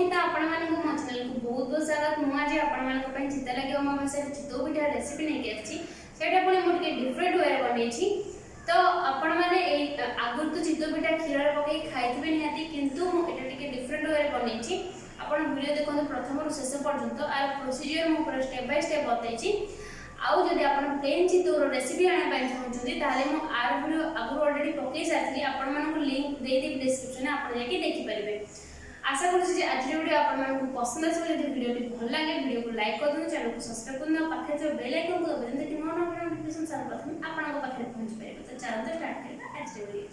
पिता आपण मानक मो चैनल को बहुत बहुत स्वागत। मु आज आपण मानक पय चित्ता लगे अमावास्या चितौ पिठा रेसिपी नै के आछि सेटा पुनी मो के डिफरेंट वे बनै छी। तो आपण माने ए आगुर तो चितौ पिठा खीरा पके खाइथिबे निहाती, किंतु मु एटा टिके डिफरेंट वे बनै छी। आपण वीडियो देखन प्रथम रु शेष पर्यंत आ प्रोसीजर मु पूरा स्टेप बाय स्टेप बताइ छी। आउ जदि आपण प्लेन चितौर रेसिपी आना पाइ चाहउछथि ताले मु आर वीडियो आगुर ऑलरेडी पके सारथि, आपण मानक लिंक दे देबी डिस्क्रिप्शन आपण जाके देखि परिबे। आशा करूँ आज वीडियो आपको पसंद आस वीडियो भल लगे वीडियो को लाइक कर दूँ, चैनल को सब्सक्राइब कर दूँ, पाखे बेल आइकन को दबाई दें नोटिफिकेशन सर्वप्रथम आपको पाखे पहुँच पाए। तो चलते स्टार्ट करिए आज वीडियो।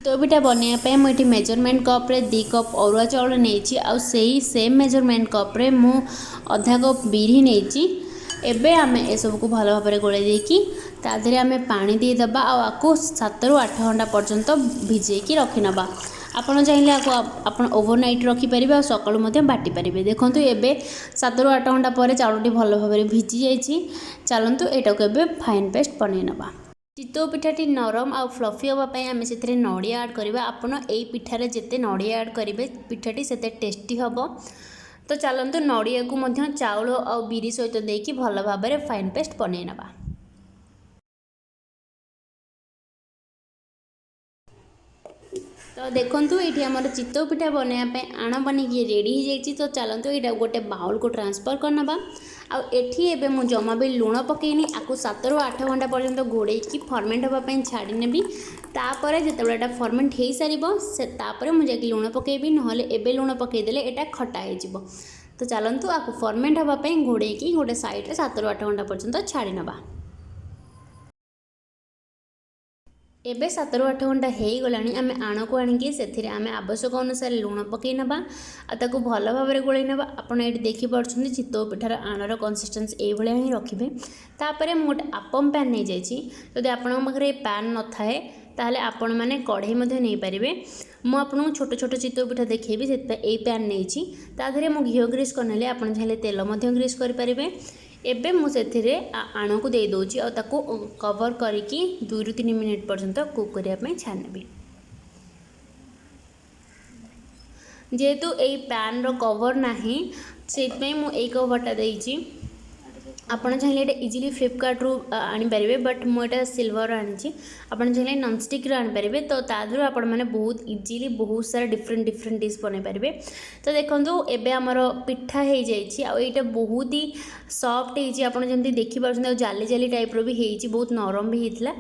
चितौ पिठा बनवाई मुझे मेजरमेंट कप्रे 2 कप अरुआ चाउल नहीं आउ सेम मेजरमेंट कप्रे मु आधा कप बिरी नहीं। एबे आमे ए सब को भल भाव में गोले देकी ताधरे आमे पानी दे दबा आको 7 ରୁ 8 घंटा पर्यंत भिजेकी रखी नबा। आपण चाहिए आप ओवरनाइट रखिपारे और सकालू बाटी पारे। देखो ये 7 ରୁ 8 घंटा पर चाउलटी भल भाव में भिजी जाइए। चलतु यहाँ को फाइन पेस्ट बन नवा। चितौ पिठाटी नरम आ फ्लफी होगापी आम से नड़िया ऐड करवा। आपड़ यही पिठार जिते नड़िया ऐड करेंगे पिठाटी से टेस्टी हम। तो चलतु नड़िया को चाउल और बिरी सहित देकी भल भाव में फाइन पेस्ट बन नवा। तो देखो ये आम चितौ पिठा बनवाई आण बनिकी रेडी हो जाइए। तो चलतु यहाँ गोटे बाउल को ट्रांसफर करनवा। आठे मु जमा भी लुण पकईनी आपको 7 ରୁ 8 घंटा पर्यंत घोड़े फर्मेंट होगापी छाड़ी नेबी। तापर जो फर्मेंट हो सार मुझे लुण पकेबी, नहले एबे लुण पकईदेले यहाँ खटा हो। तो चलतु आपको फर्मेंट होगापी घोड़े गोटे साइड 7 ରୁ 8 घंटा पर्यंत छाड़ी नवा। एबे 7 ରୁ 8 घंटा हो गलानी आम आण को आणिकी से आम आवश्यक अनुसार लुण पकई नबा ताको भल भाव में गोल नबा। आपड़ ये देखिपे चितौ पिठार आणर कंसिस्टेंस ये ही रखिए। तापर मुझे गोटे आपम पैन नहीं जाइए। जदि आपण पाखे पैन न थाए ताहले आपण माने कढ़ई नहीं पारे। मुझे छोट छोट चितौ पिठा देखी से पैन नहीं ताधे मु घी ग्रीस करने आप चाहिए तेल ग्रीस करें। एबे मुझे आण को दे दूची और ताको कवर करके 2 ରୁ 3 मिनिट पर्यंत कुक करने छाड़नेबी। जेहेतु यही पैन रो कवर नाही से मुझे कवरटा देची। आपड़ चाहिए इजिली फ्लिपकार्ट रू आनीपारे, बट मुझे सिल्वर आनी। आपड़ चाहिए नॉनस्टिक आनीपारे। तो तादू आपण मैंने बहुत इजिली बहुत सारा डिफरेंट डिश बन पारे। तो देखो एबे आमर पिठा हो जाइए बहुत ही सॉफ्ट होती। आप देखिए जाली जाली टाइप रो भी होती, बहुत नरम भी होता।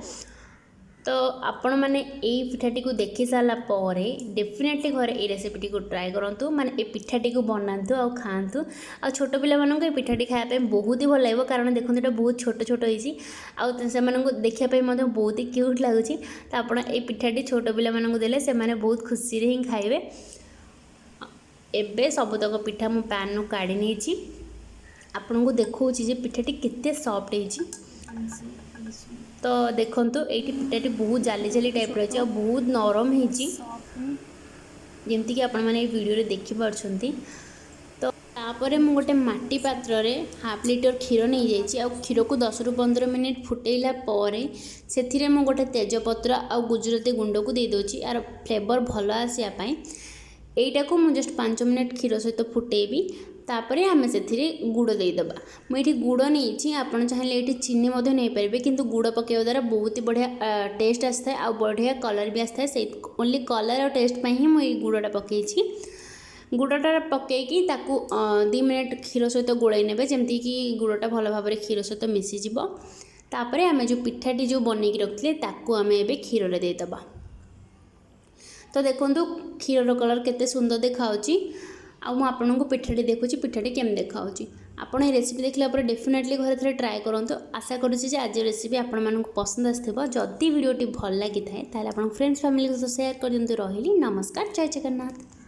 तो आपण मैंने यही पिठाटी को देखी सारा पर डेफिनेटली घर ये रेसिपी को ट्राए करूँ। माने ये पिठाटी को बनातु आ खातु। आ छोट पिला मानक ये पिठाटी खायापे बहुत ही भल लगे, कारण देखो ये बहुत छोट छोट होती से देखापी बहुत ही क्यूट लगुच। तो आप ये पिठाटी छोट पिला मानक देले से माने बहुत खुशी ही खाइबे। एबे सबतक पिठा मु पैन नु काढ़ी नहीं आपन को देखो पिठाटी केते सॉफ्ट होती। तो देखो ये पिठाटी बहुत जाली जाली टाइप रही और बहुत नरम होती जमती कि आपण मैंने वीडियो रे देखि पारछंती। तो तापर मु गोटे माटी पात्र रे 1/2 लीटर क्षीर नहीं जाइए। क्षीर को 10 ରୁ 15 मिनिट फुटेला से मु गोटे तेजपत्र आ गुजराती गुंड को दे दोची यार फ्लेवर भल आसापी। यहीटा को मुझे जस्ट 5 मिनिट क्षीर सहित फुटेबी। तापर आम से गुड़ देदेबा। मुझे गुड़ नहीं आप चाहिए ये चीनी नहीं पारे, किंतु गुड़ पकड़ा द्वारा बहुत ही बढ़िया टेस्ट आसता है बढ़िया कलर भी आसता है। ओनली कलर और टेस्ट ही मुझे गुड़टा पकई गुड़टा पकईकी 2 मिनिट क्षीर सहित गोलाई ने जमती कि गुड़टा भल भाव में क्षीर सहित मिसीज। तापर आम जो पिठाटी जो बनई रखते आम ए क्षीर में देदेबा। तो देखो क्षीर कलर केते सुंदर देखा आपन को पिठाटी देखुची पिठाटी केम देखा आपन ये रेसिपी देखला पर डेफिनेटली घर थे ट्राए करूँ। आशा करुँच आज रेसिपी आपण मानक पसंद आसथिबो। जदि वीडियोटी भल लगी थाए ताले आपन फ्रेंड्स फैमिली को शेयर कर दियंतु। रहिली नमस्कार, जय जगन्नाथ।